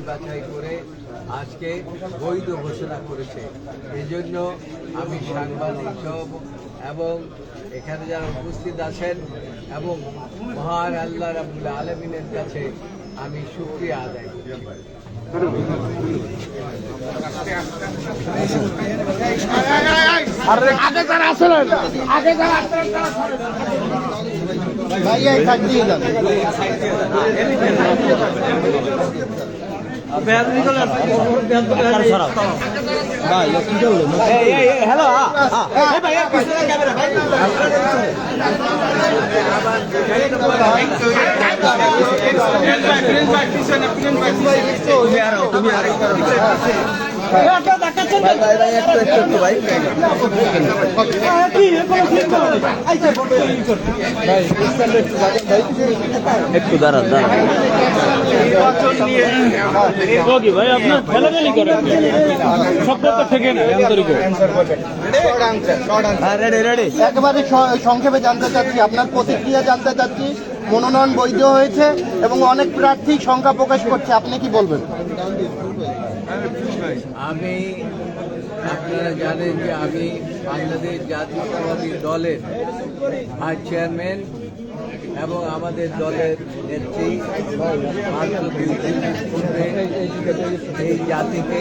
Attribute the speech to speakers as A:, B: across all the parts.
A: বাছাই করে আজকে বৈধ ঘোষণা করেছে। এই জন্য আমি সাংবাদিক সব এবং এখানে যারা উপস্থিত আছেন এবং মহান আল্লাহ রাব্বুল আলামিনের কাছে আমি শুকরিয়া আদায় করছি।
B: একটু দাঁড়ান ভাই আপনার ফেলাফেলি করেন শব্দটা থেকে না
C: একেবারে সংক্ষেপে জানতে চাচ্ছি, আপনার প্রতিক্রিয়া জানতে চাচ্ছি। মনোনয়ন বৈধ হয়েছে এবং অনেক প্রার্থী সংখ্যা প্রকাশ করছে, আপনি কি বলবেন?
A: আমি আপনারা জানেন যে আমি বাংলাদেশ জাতীয়তাবাদী দলের ভাইস চেয়ারম্যান এবং আমাদের দলের নেত্রী এই জাতিকে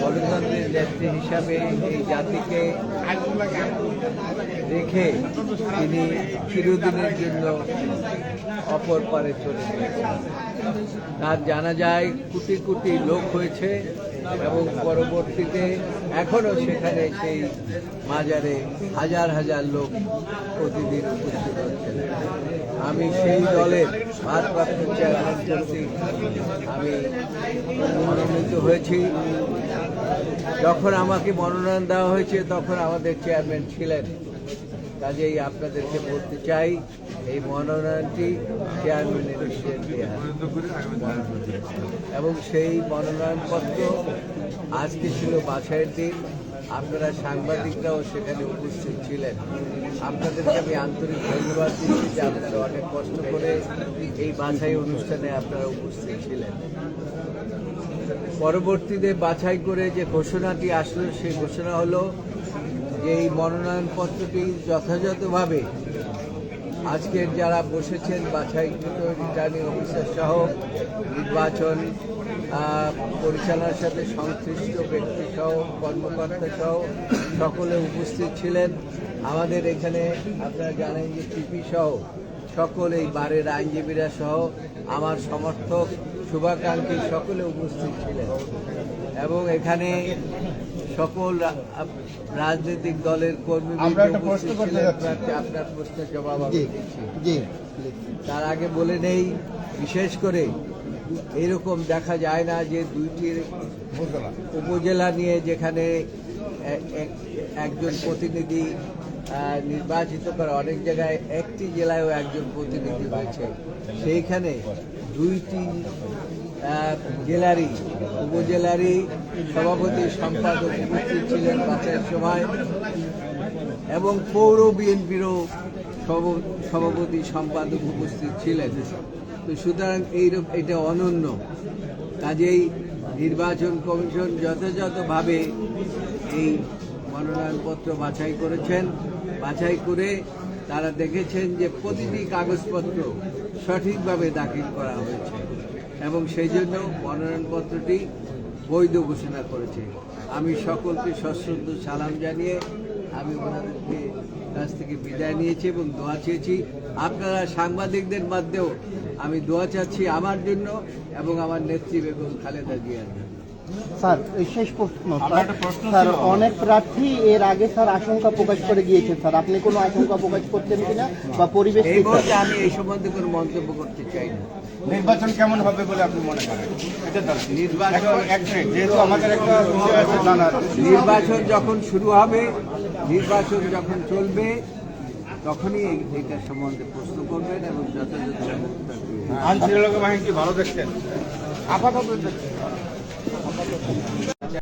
A: গণতন্ত্রের নেত্রী হিসাবে এই জাতিকে রেখে তিনি চিরদিনের জন্য অপর পারে চলে গেছেন। তার জানা যায় কোটি কোটি লোক হয়েছে এবং পরবর্তীতে এখনো সেখানে সেই মাজারে হাজার হাজার লোক প্রতিদিন উপস্থিত হচ্ছেন। আমি সেই দলের ভারপ্রাপ্ত চেয়ারম্যান কর্তৃক আমি মনোনীত হয়েছি। যখন আমাকে মনোনয়ন দেওয়া হয়েছে তখন আমাদের চেয়ারম্যান ছিলেন। কাজেই আপনাদেরকে বলতে চাই এই মনোনয়নটি চেয়ারম্যানের দেওয়া এবং সেই মনোনয়নপত্র আজকে ছিল বাছাইয়ের দিন। আপনারা সাংবাদিকরাও সেখানে উপস্থিত ছিলেন। আপনাদেরকে আমি আন্তরিক ধন্যবাদ দিচ্ছি যে আপনারা অনেক কষ্ট করে এই বাছাই অনুষ্ঠানে আপনারা উপস্থিত ছিলেন। পরবর্তীতে বাছাই করে যে ঘোষণাটি আসলো সেই ঘোষণা হলো যে এই মনোনয়নপত্রটি যথাযথভাবে আজকের যারা বসেছেন বাছাইকৃত রিটার্নিং অফিসার সহ নির্বাচন পরিচালনার সাথে সংশ্লিষ্ট ব্যক্তি সহ কর্মকর্তা সহ সকলে উপস্থিত ছিলেন। আমাদের এখানে আপনারা জানেন যে টিপি সহ সকল এই বারের আইনজীবীরা সহ আমার সমর্থক শুভাকাঙ্ক্ষী সকলে উপস্থিত ছিলেন এবং এখানে সকল রাজনৈতিক দলের কর্মীরা উপস্থিত ছিলেন। আপনার প্রশ্নের জবাব আমি দিচ্ছি। তার আগে বলে নেই, বিশেষ করে এরকম দেখা যায় না যে দুইটি উপজেলা নিয়ে যেখানে একজন প্রতিনিধি নির্বাচিত করে, অনেক জায়গায় একটি জেলায়ও একজন প্রতিনিধি হয়েছে। সেইখানে দুইটি জেলারই উপজেলারই সভাপতি সম্পাদক উপস্থিত ছিলেন বাছাইয়ের সময় এবং পৌর বিএনপিরও সভাপতি সম্পাদক উপস্থিত ছিলেন। তো সুতরাং এটা অনন্য। কাজেই নির্বাচন কমিশন যথাযথভাবে এই মনোনয়নপত্র বাছাই করেছেন। বাছাই করে তারা দেখেছেন যে প্রতিটি কাগজপত্র সঠিকভাবে দাখিল করা হয়েছে এবং সেই জন্য মনোনয়নপত্রটি বৈধ ঘোষণা করেছে। আমি সকলকে সশ্রদ্ধ সালাম জানিয়ে আমি ওনাদেরকে কাছ থেকে বিদায় নিয়েছি এবং দোয়া চেয়েছি। আপনারা সাংবাদিকদের মধ্যেও আমি দোয়া চাচ্ছি আমার জন্য এবং আমার নেত্রী বেগম খালেদা জিয়ার জন্য।
C: স্যার, শেষ প্রশ্ন স্যার, অনেক প্রার্থী এর আগে স্যার আশঙ্কা প্রকাশ করে গিয়েছে। স্যার, আপনি কোনো আশঙ্কা প্রকাশ করছেন কিনা বা পরিবেশ?
A: এই মুহূর্তে আমি এই সম্বন্ধে কোনো মন্তব্য করতে চাই না।
D: নির্বাচন কেমন হবে বলে আপনি মনে করেন?
A: নির্বাচন যখন শুরু হবে, নির্বাচন যখন চলবে, তখনই এটা সম্বন্ধে প্রশ্ন করবেন এবং যথাযথ ব্যবস্থা
D: আইন শৃঙ্খলা বাহিনী কি ভালো দেখছেন? আপাতত দেখছেন।